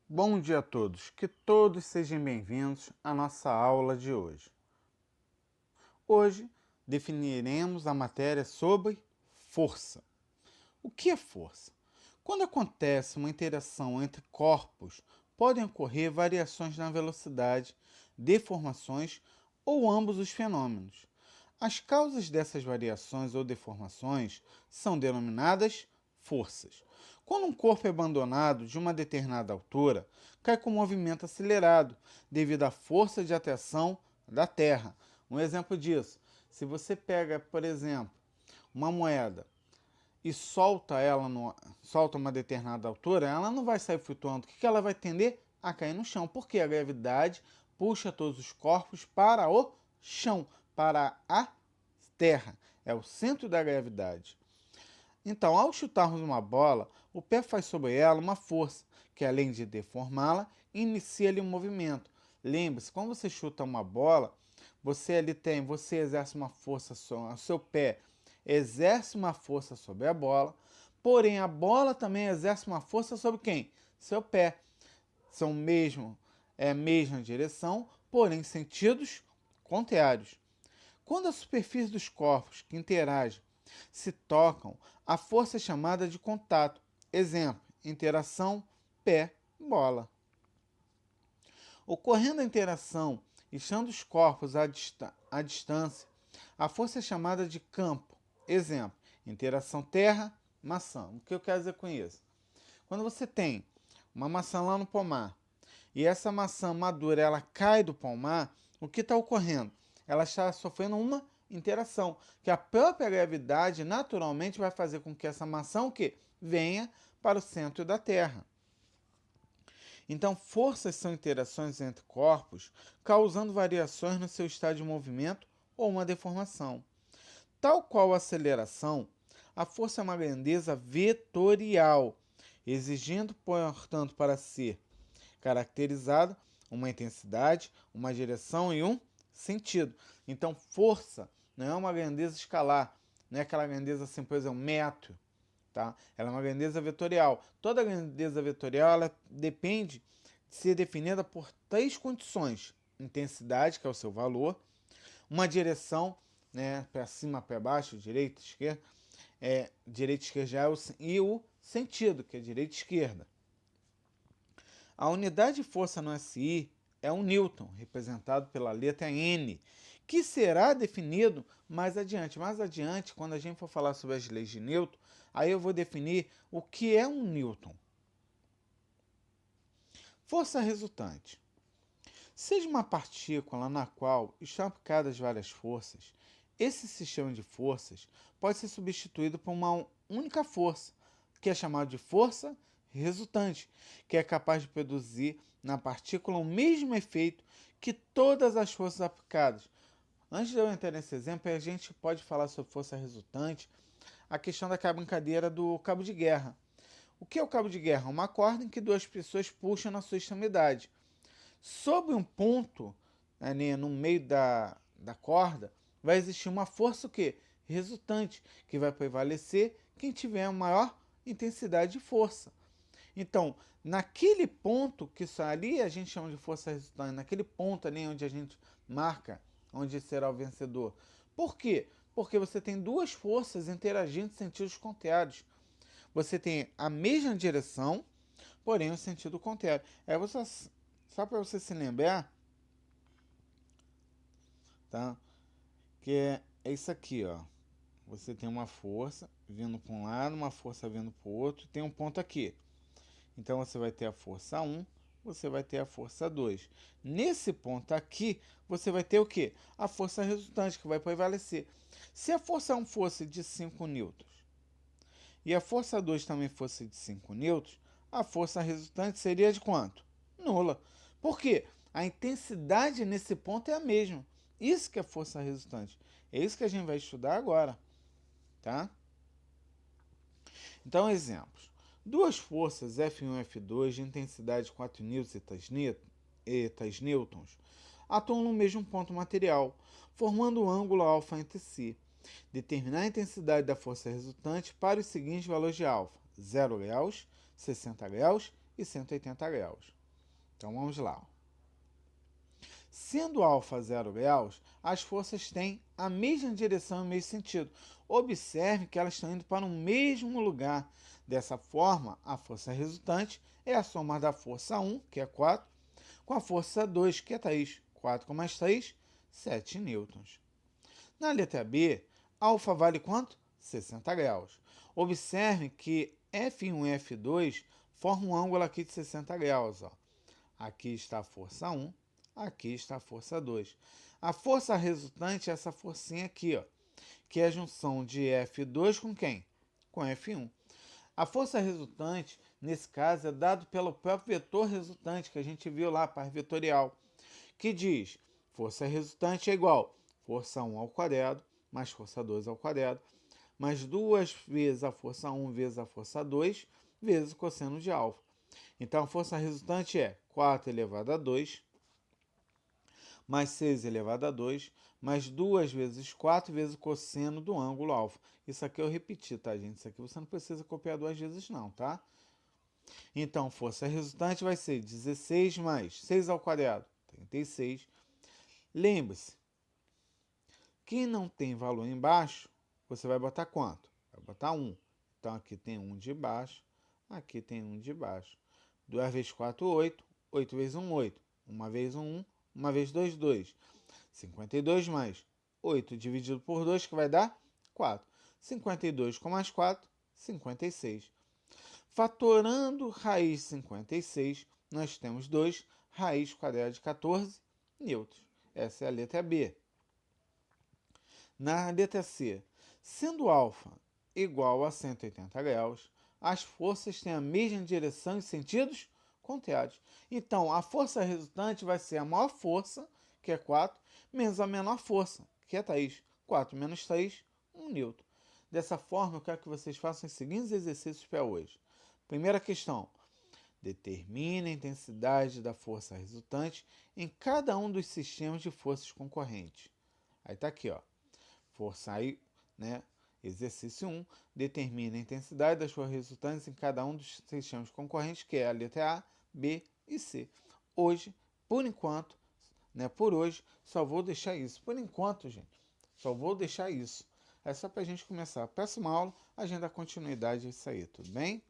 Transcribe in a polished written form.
Bom dia a todos, que todos sejam bem-vindos à nossa aula de hoje. Hoje definiremos a matéria sobre força. O que é força? Quando acontece uma interação entre corpos, podem ocorrer variações na velocidade, deformações ou ambos os fenômenos. As causas dessas variações ou deformações são denominadas forças. Quando um corpo é abandonado de uma determinada altura, cai com movimento acelerado devido à força de atração da Terra. Um exemplo disso, se você pega, por exemplo, uma moeda e solta uma determinada altura, ela não vai sair flutuando. O que ela vai tender? A cair no chão, porque a gravidade puxa todos os corpos para o chão, para a Terra. É o centro da gravidade. Então, ao chutarmos uma bola, o pé faz sobre ela uma força, que além de deformá-la, inicia-lhe um movimento. Lembre-se, quando você chuta uma bola, você exerce uma força sobre o seu pé, exerce uma força sobre a bola, porém a bola também exerce uma força sobre quem? Seu pé. São a mesma direção, porém sentidos contrários. Quando a superfície dos corpos que interagem se tocam, a força é chamada de contato. Exemplo, interação pé-bola. Ocorrendo a interação, estando os corpos à distância, a força é chamada de campo. Exemplo, interação terra-maçã. O que eu quero dizer com isso? Quando você tem uma maçã lá no pomar e essa maçã madura ela cai do pomar, o que está ocorrendo? Ela está sofrendo uma interação, que a própria gravidade naturalmente vai fazer com que essa maçã o quê? Venha para o centro da Terra. Então, forças são interações entre corpos, causando variações no seu estado de movimento ou uma deformação. Tal qual a aceleração, a força é uma grandeza vetorial, exigindo, portanto, para ser caracterizada uma intensidade, uma direção e um sentido. Então, força não é uma grandeza escalar, não é aquela grandeza assim, por exemplo, metro. Tá? Ela é uma grandeza vetorial. Toda grandeza vetorial ela depende de ser definida por três condições: intensidade, que é o seu valor, uma direção, né, para cima, para baixo, direita, esquerda, direita, esquerda e o sentido, que é direita e esquerda. A unidade de força no SI é um Newton, representado pela letra N, que será definido mais adiante. Mais adiante, quando a gente for falar sobre as leis de Newton, aí eu vou definir o que é um Newton. Força resultante. Seja uma partícula na qual estão aplicadas várias forças, esse sistema de forças pode ser substituído por uma única força, que é chamada de força resultante, que é capaz de produzir na partícula o mesmo efeito que todas as forças aplicadas. Antes de eu entrar nesse exemplo, a gente pode falar sobre força resultante, a questão daquela brincadeira do cabo de guerra. O que é o cabo de guerra? Uma corda em que duas pessoas puxam na sua extremidade. Sobre um ponto, né, no meio da corda, vai existir uma força o quê? Resultante, que vai prevalecer quem tiver a maior intensidade de força. Então, naquele ponto, que isso ali a gente chama de força resultante, naquele ponto ali onde a gente marca, onde será o vencedor. Por quê? Porque você tem duas forças interagindo em sentidos contrários. Você tem a mesma direção, porém o sentido contrário. Só para você se lembrar, tá? Que é isso aqui, ó. Você tem uma força vindo para um lado, uma força vindo para o outro, e tem um ponto aqui. Então você vai ter a força 1, você vai ter a força 2. Nesse ponto aqui, você vai ter o quê? A força resultante, que vai prevalecer. Se a força 1 fosse de 5 newtons e a força 2 também fosse de 5 newtons, a força resultante seria de quanto? Nula. Por quê? A intensidade nesse ponto é a mesma. Isso que é força resultante. É isso que a gente vai estudar agora, tá? Então, exemplos. Duas forças F1 e F2 de intensidade 4 newtons atuam no mesmo ponto material, formando um ângulo alfa entre si. Determinar a intensidade da força resultante para os seguintes valores de alfa: 0 graus, 60 graus e 180 graus. Então vamos lá. Sendo alfa 0 graus, as forças têm a mesma direção e o mesmo sentido. Observe que elas estão indo para o mesmo lugar. Dessa forma, a força resultante é a soma da força 1, que é 4, com a força 2, que é 3. 4 com mais 3, 7 nêutrons. Na letra B, alfa vale quanto? 60 graus. Observe que F1 e F2 formam um ângulo aqui de 60 graus. Ó. Aqui está a força 1, aqui está a força 2. A força resultante é essa forcinha aqui, ó, que é a junção de F2 com quem? Com F1. A força resultante, nesse caso, é dado pelo próprio vetor resultante, que a gente viu lá, par vetorial, que diz força resultante é igual força 1 ao quadrado, mais força 2 ao quadrado, mais 2 vezes a força 1 vezes a força 2, vezes o cosseno de alfa. Então, a força resultante é 4 elevado a 2, mais 6 elevado a 2, mais 2 vezes 4 vezes o cosseno do ângulo alfa. Isso aqui eu repeti, tá, gente? Isso aqui você não precisa copiar 2 vezes não, tá? Então, força resultante vai ser 16 mais 6 ao quadrado, 36. Lembre-se, quem não tem valor embaixo, você vai botar quanto? Vai botar 1. Então, aqui tem 1 de baixo, aqui tem 1 de baixo. 2 vezes 4, 8. 8 vezes 1, 8. 1 vezes 1, 1 vezes 2, 2. 52 mais 8 dividido por 2, que vai dar 4. 52 com mais 4, 56. Fatorando raiz de 56, nós temos 2 raiz quadrada de 14 nêutrons. Essa é a letra B. Na letra C, sendo alfa igual a 180 graus, as forças têm a mesma direção e sentidos contrários. Então, a força resultante vai ser a maior força, que é 4, menos a menor força, que é 3. 4 menos 3, 1 newton. Dessa forma, eu quero que vocês façam os seguintes exercícios para hoje. Primeira questão. Determine a intensidade da força resultante em cada um dos sistemas de forças concorrentes. Aí está aqui, ó. Força aí, né? Exercício 1. Determine a intensidade das forças resultantes em cada um dos sistemas concorrentes, que é a letra A, B e C. Hoje, por enquanto, né? Por hoje, só vou deixar isso. Por enquanto, gente, só vou deixar isso. É só para a gente começar. Próxima aula, a gente dá continuidade a isso aí, tudo bem?